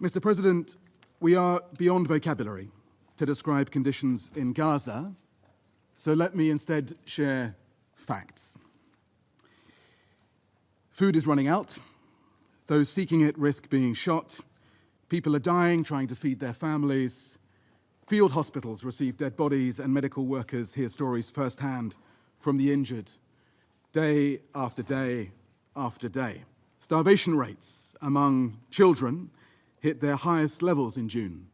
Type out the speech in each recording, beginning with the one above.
Mr. President, we are beyond vocabulary to describe conditions in Gaza, so let me instead share facts. Food is running out. Those seeking it risk being shot. People are dying trying to feed their families. Field hospitals receive dead bodies, and medical workers hear stories firsthand from the injured, day after day after day. Starvation rates among children hit their highest levels in June,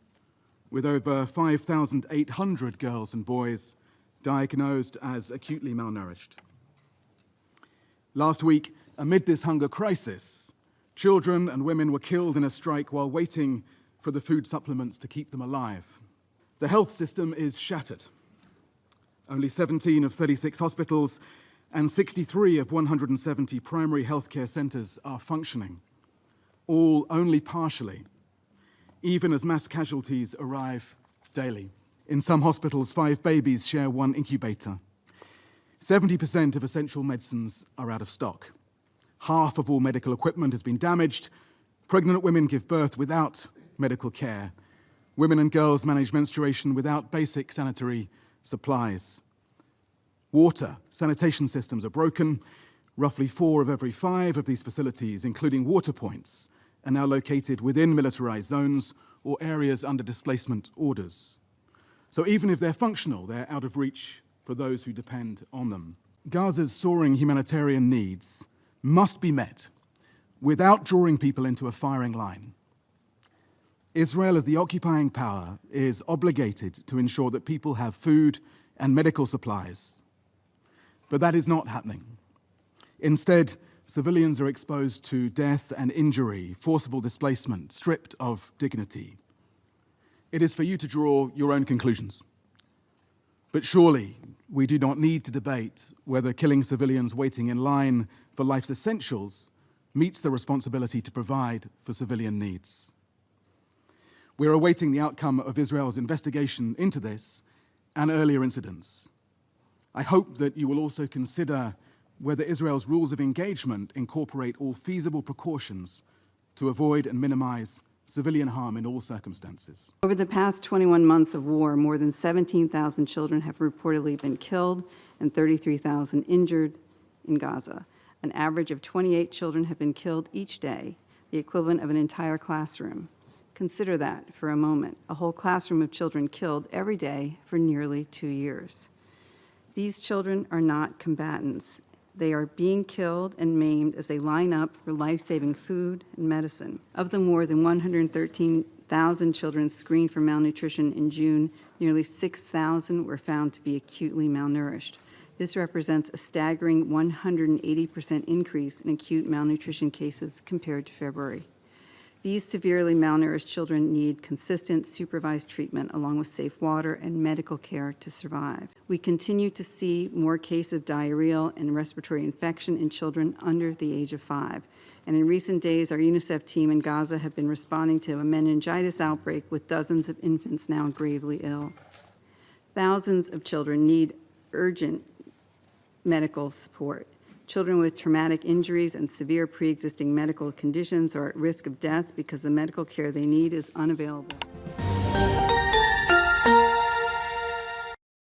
with over 5,800 girls and boys diagnosed as acutely malnourished. Last week, amid this hunger crisis, children and women were killed in a strike while waiting for the food supplements to keep them alive. The health system is shattered. Only 17 of 36 hospitals and 63 of 170 primary healthcare centers are functioning, all only partially, even as mass casualties arrive daily. In some hospitals, 5 babies share one incubator. 70% of essential medicines are out of stock. Half of all medical equipment has been damaged. Pregnant women give birth without medical care. Women and girls manage menstruation without basic sanitary supplies. Water, sanitation systems are broken. Roughly 4 of every 5 of these facilities, including water points, are now located within militarized zones or areas under displacement orders. So even if they're functional, they're out of reach for those who depend on them. Gaza's soaring humanitarian needs must be met without drawing people into a firing line. Israel, as the occupying power, is obligated to ensure that people have food and medical supplies. But that is not happening. Instead, civilians are exposed to death and injury, forcible displacement, stripped of dignity. It is for you to draw your own conclusions. But surely we do not need to debate whether killing civilians waiting in line for life's essentials meets the responsibility to provide for civilian needs. We are awaiting the outcome of Israel's investigation into this and earlier incidents. I hope that you will also consider whether Israel's rules of engagement incorporate all feasible precautions to avoid and minimize civilian harm in all circumstances. Over the past 21 months of war, more than 17,000 children have reportedly been killed and 33,000 injured in Gaza. An average of 28 children have been killed each day, the equivalent of an entire classroom. Consider that for a moment, a whole classroom of children killed every day for nearly 2 years. These children are not combatants. They are being killed and maimed as they line up for life-saving food and medicine. Of the more than 113,000 children screened for malnutrition in June, nearly 6,000 were found to be acutely malnourished. This represents a staggering 180% increase in acute malnutrition cases compared to February. These severely malnourished children need consistent, supervised treatment along with safe water and medical care to survive. We continue to see more cases of diarrheal and respiratory infection in children under the age of 5. And in recent days, our UNICEF team in Gaza have been responding to a meningitis outbreak with dozens of infants now gravely ill. Thousands of children need urgent medical support. Children with traumatic injuries and severe pre-existing medical conditions are at risk of death because the medical care they need is unavailable.